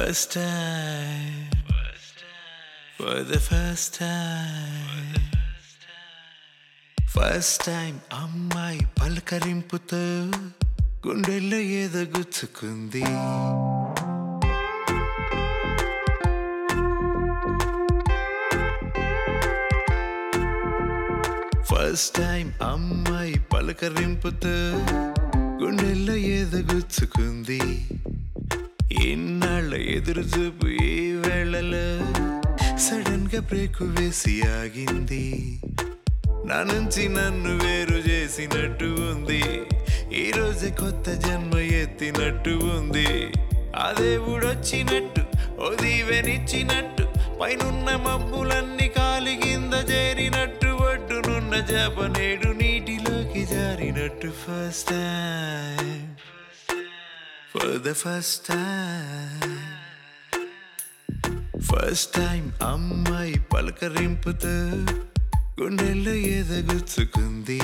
First time, for the first time, first time అమ్మాయి పలకరింపుతో గుండెల్లో ఏదో గుచ్చుకుంది. ఫస్ట్ టైం అమ్మాయి పలకరింపుతో గుండెల్లో ఏదో గుచ్చుకుంది. ఇన్నాళ్ళ ఎదురు చూపు ఈ వేళలో సడన్ గా బ్రేకు వేసి ఆగింది. నా నుంచి నన్ను వేరు చేసినట్టు ఉంది. ఈ రోజే కొత్త జన్మ ఎత్తినట్టు ఉంది. ఆ దేవుడొచ్చినట్టు ఓ దీవెనిచ్చినట్టు పైనున్న మబ్బులన్నీ కాలి కింద చేరినట్టు ఒడ్డునున్న చేప నేడు నీటిలోకి జారినట్టు. First time, for the first time, first time అమ్మాయి పలకరింపుతో గుండెల్లో ఏదో గుచ్చుకుంది.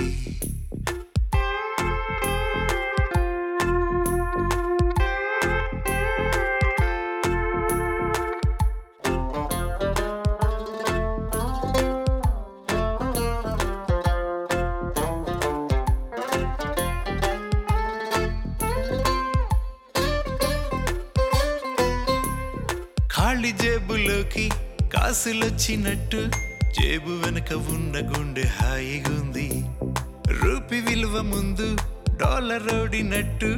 ఖాళీ జేబులోకి కాసులొచ్చినట్టు జేబు వెనక ఉన్న గుండె హాయిగుంది. రూపి విలువ ముందు డాలర్ ఓడినట్టు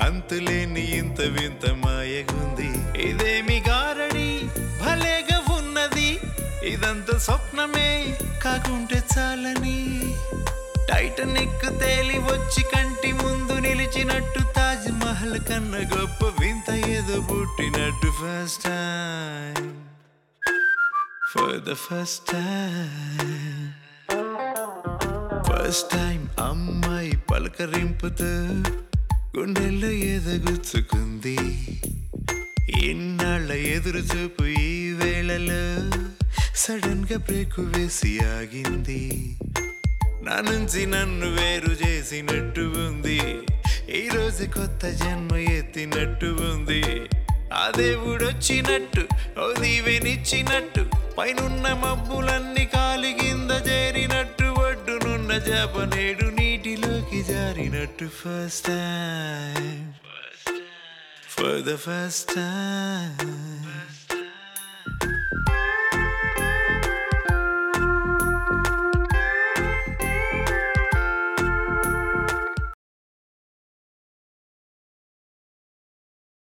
అంతులేని ఇంత వింత మాయగుంది. ఇదేమి గారడి భలేగా ఉన్నది, ఇదంతా స్వప్నమే కాకుంటే చాలని. టైటానిక్ తేలి వచ్చి కంటి ముందు నిలిచినట్టు తాజ్ మహల్ కన్నా గొప్ప వింత ఏదో పుట్టినట్టు. First time, for the first time, first time అమ్మాయి పలకరింపుతో గుండెల్లో ఏదో గుచ్చుకుంది. ఇన్నాళ్ళ ఎదురు చూపు ఈ వేళలో సడన్ గా బ్రేకు వేసి ఆగింది. నా నుంచి నన్ను వేరు చేసినట్టు ఉంది. ఈ రోజు కొత్త జన్మ ఎత్తినట్టు ఉంది. ఆ దేవుడొచ్చినట్టు ఓ దీవెనిచ్చినట్టు పైనున్న మబ్బులన్నీ కాలి కింద చేరినట్టు ఒడ్డునున్న చేప నేడు నీటిలోకి జారినట్టు. First time, for the first time.